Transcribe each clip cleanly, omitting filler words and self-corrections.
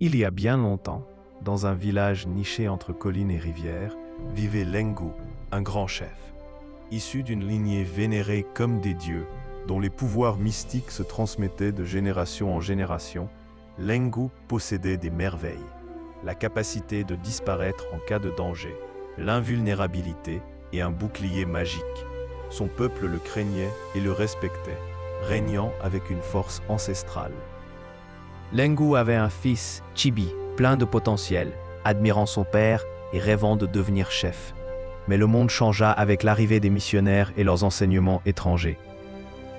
Il y a bien longtemps, dans un village niché entre collines et rivières, vivait Lengu, un grand chef. Issu d'une lignée vénérée comme des dieux, dont les pouvoirs mystiques se transmettaient de génération en génération, Lengu possédait des merveilles. La capacité de disparaître en cas de danger, l'invulnérabilité et un bouclier magique. Son peuple le craignait et le respectait, régnant avec une force ancestrale. Lengu avait un fils, Chibi, plein de potentiel, admirant son père et rêvant de devenir chef. Mais le monde changea avec l'arrivée des missionnaires et leurs enseignements étrangers.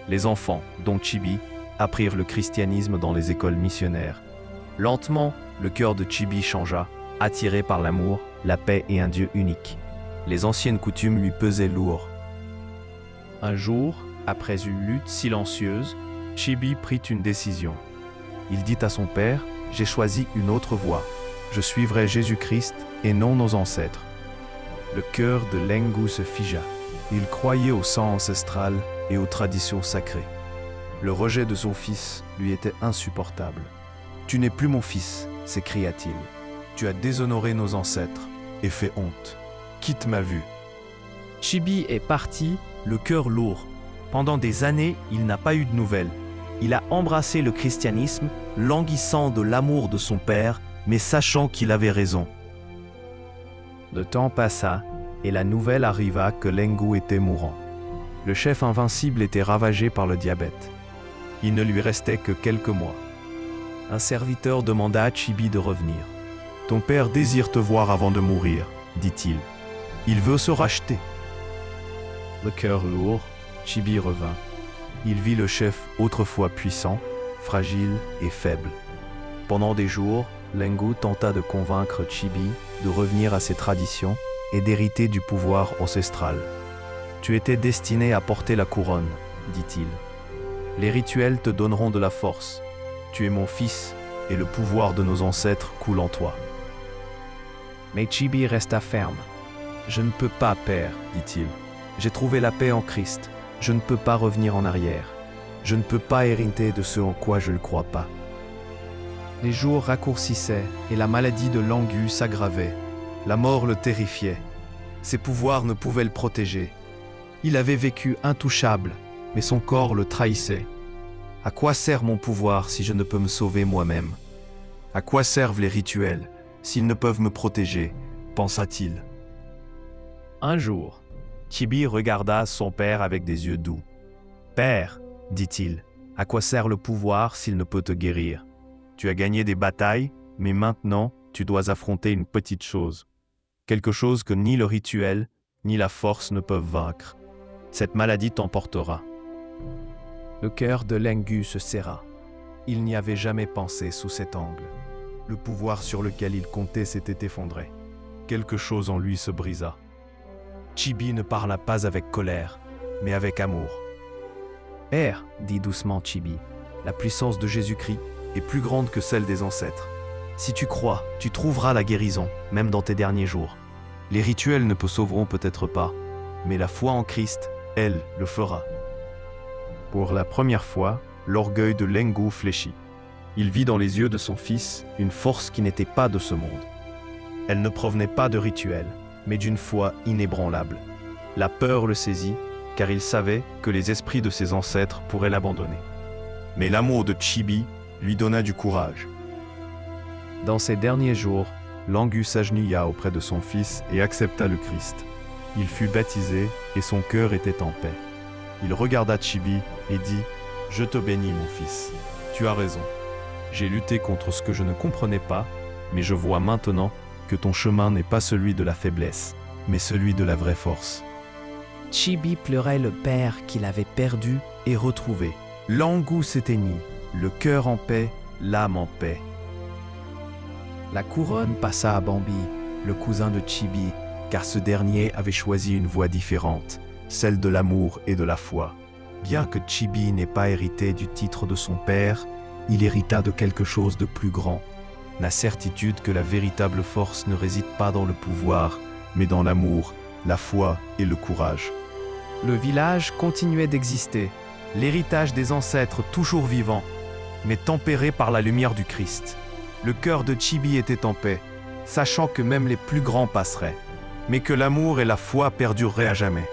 Les enfants, dont Chibi, apprirent le christianisme dans les écoles missionnaires. Lentement, le cœur de Chibi changea, attiré par l'amour, la paix et un Dieu unique. Les anciennes coutumes lui pesaient lourd. Un jour, après une lutte silencieuse, Chibi prit une décision. Il dit à son père, « J'ai choisi une autre voie. Je suivrai Jésus-Christ et non nos ancêtres. » Le cœur de Lengu se figea. Il croyait au sang ancestral et aux traditions sacrées. Le rejet de son fils lui était insupportable. « Tu n'es plus mon fils, » s'écria-t-il. « Tu as déshonoré nos ancêtres et fait honte. Quitte ma vue. » Chibi est parti, le cœur lourd. Pendant des années, il n'a pas eu de nouvelles. Il a embrassé le christianisme, languissant de l'amour de son père, mais sachant qu'il avait raison. Le temps passa, et la nouvelle arriva que Lengu était mourant. Le chef invincible était ravagé par le diabète. Il ne lui restait que quelques mois. Un serviteur demanda à Chibi de revenir. « Ton père désire te voir avant de mourir, » dit-il. « Il veut se racheter. » Le cœur lourd, Chibi revint. Il vit le chef autrefois puissant, fragile et faible. Pendant des jours, Lengu tenta de convaincre Chibi de revenir à ses traditions et d'hériter du pouvoir ancestral. « Tu étais destiné à porter la couronne, » dit-il. « Les rituels te donneront de la force. Tu es mon fils et le pouvoir de nos ancêtres coule en toi. » Mais Chibi resta ferme. « Je ne peux pas, père, » dit-il. « J'ai trouvé la paix en Christ. Je ne peux pas revenir en arrière. Je ne peux pas hériter de ce en quoi je ne crois pas. » Les jours raccourcissaient et la maladie de Lengu s'aggravait. La mort le terrifiait. Ses pouvoirs ne pouvaient le protéger. Il avait vécu intouchable, mais son corps le trahissait. « À quoi sert mon pouvoir si je ne peux me sauver moi-même? À quoi servent les rituels s'ils ne peuvent me protéger ?» pensa-t-il. Un jour, Chibi regarda son père avec des yeux doux. « Père, dit-il, à quoi sert le pouvoir s'il ne peut te guérir? Tu as gagné des batailles, mais maintenant tu dois affronter une petite chose. Quelque chose que ni le rituel, ni la force ne peuvent vaincre. Cette maladie t'emportera. » Le cœur de Lengu se serra. Il n'y avait jamais pensé sous cet angle. Le pouvoir sur lequel il comptait s'était effondré. Quelque chose en lui se brisa. Chibi ne parla pas avec colère, mais avec amour. « Père, dit doucement Chibi, la puissance de Jésus-Christ est plus grande que celle des ancêtres. Si tu crois, tu trouveras la guérison, même dans tes derniers jours. Les rituels ne te sauveront peut-être pas, mais la foi en Christ, elle, le fera. » Pour la première fois, l'orgueil de Lengu fléchit. Il vit dans les yeux de son fils une force qui n'était pas de ce monde. Elle ne provenait pas de rituels, mais d'une foi inébranlable. La peur le saisit, car il savait que les esprits de ses ancêtres pourraient l'abandonner. Mais l'amour de Chibi lui donna du courage. Dans ses derniers jours, Lengu s'agenouilla auprès de son fils et accepta le Christ. Il fut baptisé et son cœur était en paix. Il regarda Chibi et dit « Je te bénis, mon fils. Tu as raison. J'ai lutté contre ce que je ne comprenais pas, mais je vois maintenant que ton chemin n'est pas celui de la faiblesse, mais celui de la vraie force. » Chibi pleurait le père qu'il avait perdu et retrouvé. Lengu s'éteignit, le cœur en paix, l'âme en paix. La couronne passa à Bambi, le cousin de Chibi, car ce dernier avait choisi une voie différente, celle de l'amour et de la foi. Bien que Chibi n'ait pas hérité du titre de son père, il hérita de quelque chose de plus grand. La certitude que la véritable force ne réside pas dans le pouvoir, mais dans l'amour, la foi et le courage. Le village continuait d'exister, l'héritage des ancêtres toujours vivant, mais tempéré par la lumière du Christ. Le cœur de Chibi était en paix, sachant que même les plus grands passeraient, mais que l'amour et la foi perdureraient à jamais.